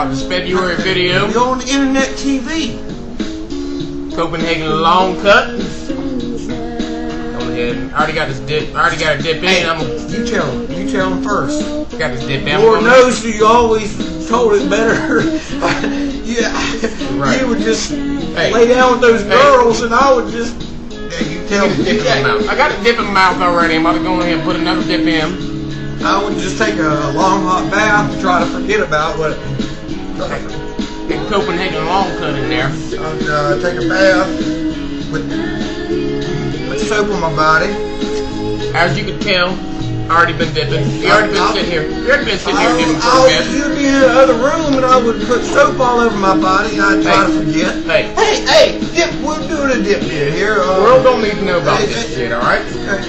this February video. You're on the internet TV. Copenhagen long cut. Go ahead. I already got this dip. I already got a dip in. Hey, you tell him first. Got this dip in. Lord knows you always told it better. Yeah, right. You would just lay down with those girls, and I would just. Yeah, you tell me. Dip in my mouth. I got a dip in my mouth already. I'm about to go ahead and put another dip in. I would just take a long hot bath to try to forget about what. Get Copenhagen long cut in there. I'd take a bath with soap on my body. As you can tell, I already been dipping. You already been sitting here. You already been sitting here dipping for a bit. You'd be in the other room, and I would put soap all over my body, and I'd try to forget. Hey, dip. We're doing a dip here. The world don't need to know about this shit, all right? Okay.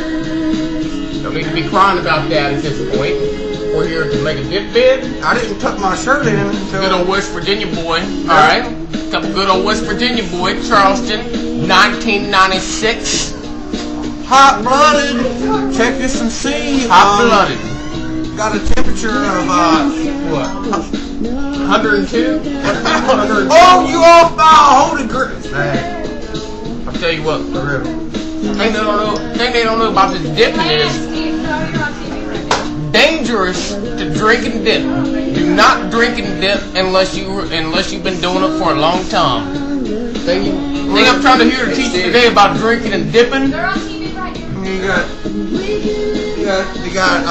Don't need to be crying about that at this point. We're here to make a dip bid. I didn't tuck my shirt in until... Good old West Virginia boy. Alright. Couple good old West Virginia boy. Charleston. 1996. Hot-blooded. Check this and see. Hot-blooded. Got a temperature of, what? 102? 102? Oh, you off by a holy grail. Hey. I'll tell you what. For real. Thing they don't know about this dipping is dangerous to drink and dip. Do not drink and dip unless you've been doing it for a long time. Thing I'm trying to hear to teach you today about drinking and dipping. You got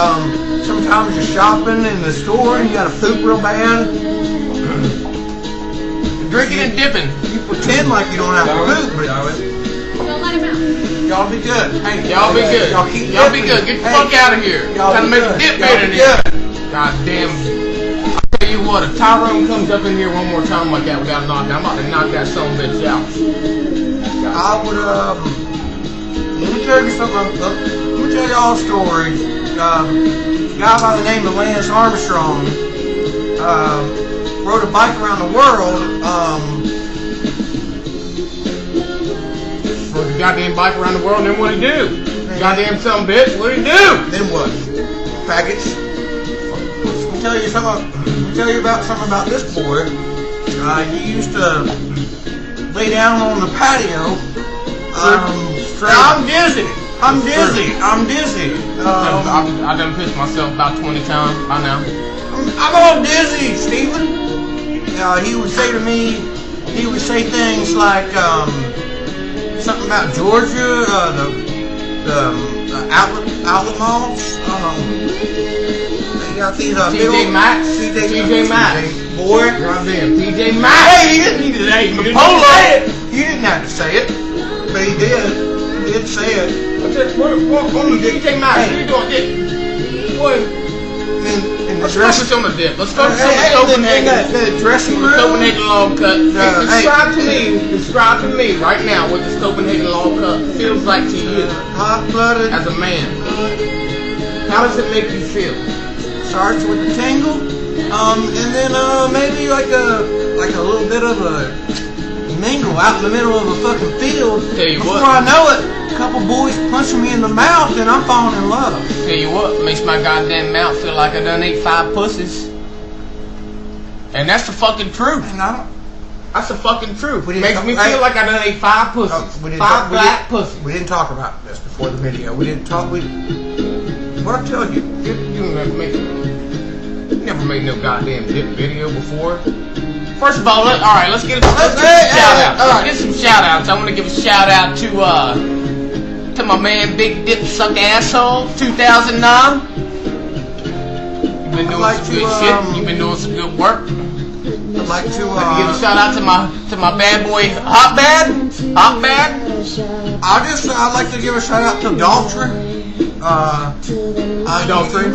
sometimes you're shopping in the store and you gotta poop real bad. Drinking and dipping. You pretend like you don't have to poop, but y'all be good. Hey, y'all be good. Y'all be good. Get the fuck out of here. Trying to make a dip bed in here. God damn. I'll tell you what, if Tyrone comes up in here one more time like that without knocking, I'm about to knock that son of a bitch out. I would, let me tell you something. Let me tell y'all a story. A guy by the name of Lance Armstrong rode a bike around the world. Rode the goddamn bike around the world, and then what'd he do? Goddamn son of a bitch, what'd he do? Then what? Faggots. Let me tell you something. Let me tell you about something about this boy. He used to lay down on the patio. I'm dizzy. I done pissed myself about 20 times by now. I'm all dizzy, Stephen. He would say to me, he would say things like something about Georgia, the outlet malls. They got these TJ Maxx. Boy, goddamn TJ Maxx. Hey, he didn't say it. He didn't have to say it, but he did. He did say it. TJ Maxx, what are you doing, Dick? Boy, let's focus on the dip. Let's focus on the Copenhagen. The dressing room. Copenhagen long cut. Describe to me right now what this Copenhagen long cut feels like to you. Hot-blooded. As a man. How does it make you feel? Starts with a tingle, and then maybe like a little bit of a mingle out in the middle of a fucking field. Tell you Before what. I know it, a couple boys punching me in the mouth, and I'm falling in love. Tell you what, makes my goddamn mouth feel like I done ate 5 pussies. And that's the fucking truth. That's the fucking truth. Makes me feel like I done ate 5 pussies. 5 black pussies. We didn't talk about this before the video. We didn't talk. What I tell you? You never made no goddamn dip video before. First of all, let's get some shout outs. Let's get some shout outs. I want to give a shout out to my man Big Dip Suck Asshole 2009. You've been doing some good shit. You've been doing some good work. I'd like to give a shout out to my bad boy Hot Bad. I'd like to give a shout out to Daltrey. Daltrey.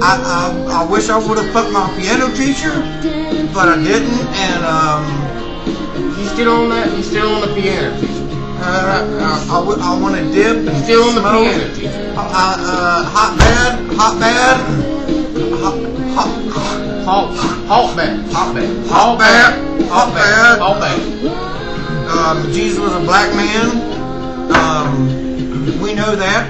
I wish I would have put my piano teacher, but I didn't, and you still on that? You still on the piano teacher? I want to dip and still on the smoke. piano teacher. Hot bad. Jesus was a black man. We know that.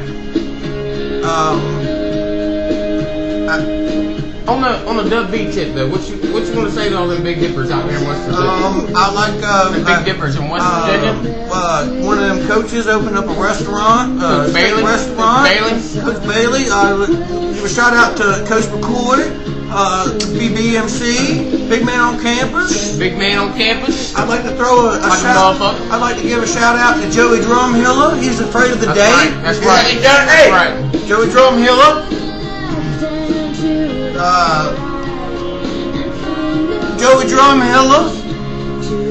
On the WB tip though, what you want to say to all them Big Dippers out there in West Virginia? I like the Big Dippers in West Virginia. One of them coaches opened up a restaurant. Coach Bailey. Coach Bailey. Give a shout out to Coach McCoy. BBMC, Big Man on Campus. Big Man on Campus. I'd like to throw a shout. I'd like to give a shout out to Joey Drumhiller. He's afraid of the day. Right. That's right. Hey, right. Joey Drumhiller. Joey Drumhiller.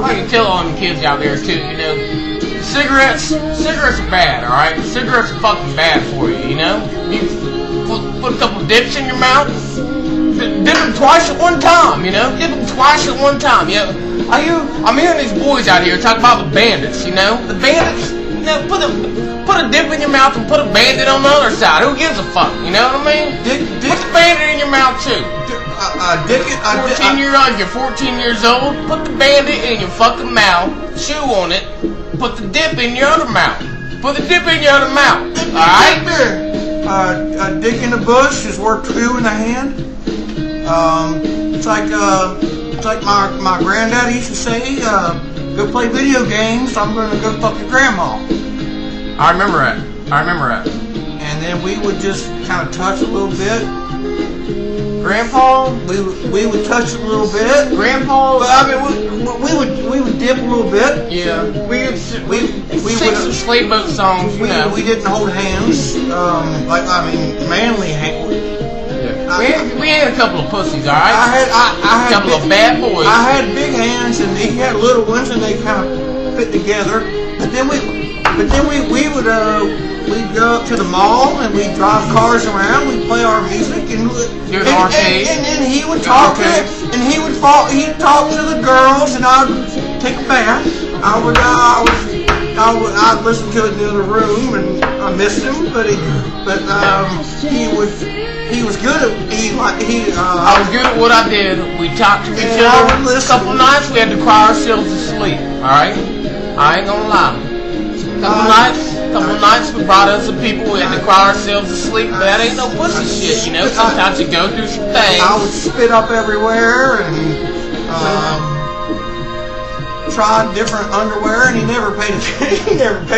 I can tell all them kids out there too. You know, cigarettes are bad. All right, cigarettes are fucking bad for you. You know, you put a couple dips in your mouth. Dip them twice at one time, you know? Dip them twice at one time, you know? I'm hearing these boys out here talk about the bandits, you know? The bandits, you know, put a dip in your mouth and put a bandit on the other side. Who gives a fuck, you know what I mean? Put the bandit in your mouth too. You're 14 years old, put the bandit in your fucking mouth, chew on it, put the dip in your other mouth. Put the dip in your other mouth, alright? A dick in the bush is worth two in the hand. It's like my granddad used to say, go play video games, I'm gonna go fuck your grandma. I remember that. And then we would just kind of touch a little bit. Grandpa? We would touch a little bit. Grandpa? But I mean, we would dip a little bit. Yeah. We sing some sleigh boat songs, you know. We didn't hold hands, manly hands. We had a couple of pussies, alright? I had a couple of bad boys. I had big hands and he had little ones and they kind of fit together. But then we'd go up to the mall and we'd drive cars around, we'd play our music and then he would talk and he'd talk to the girls and I'd take a bath. I'd listen to it in the other room and I missed him, but he was good at I was good at what I did. We talked to each other. A couple nights we had to cry ourselves to sleep. Alright? I ain't gonna lie. Couple nights we brought us some people, we had to cry ourselves to sleep, but that ain't no pussy shit, you know. Sometimes you go through some things. I would spit up everywhere and tried different underwear and he never paid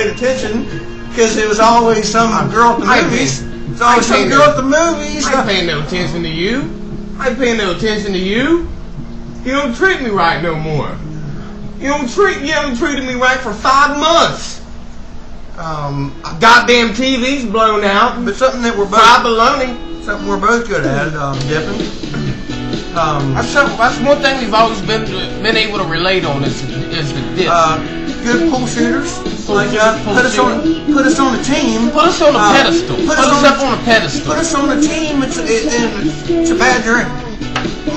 attention because it was always some girl at the movies. It's always some girl at the movies. I ain't paying no attention to you. You don't treat me right no more. You haven't treated me right for 5 months. Goddamn TV's blown out. But something that we're both good at, dipping. That's one thing we've always been able to relate on is the dip. Good pool shooters. Put us on a team. Put us on a pedestal. Put us up on a pedestal. Put us on a team. It's a bad drink.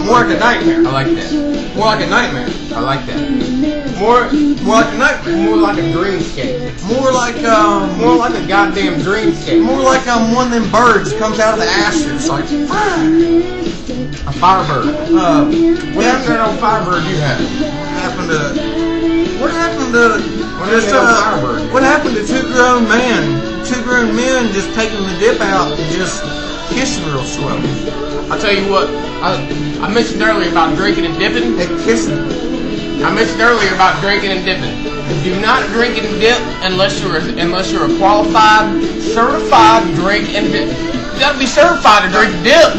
More like a nightmare. I like that. More like a nightmare. I like that. More like a nightmare. More like a dreamscape. More like a goddamn dreamscape. More like one of them birds that comes out of the ashes. Like a firebird. What happened to that old firebird you had? What happened to two grown men just taking the dip out and just kissing real slow? I'll tell you what, I mentioned earlier about drinking and dipping. I mentioned earlier about drinking and dipping. Do not drink and dip unless you're a qualified, certified drink and dip. You gotta be certified to drink and dip.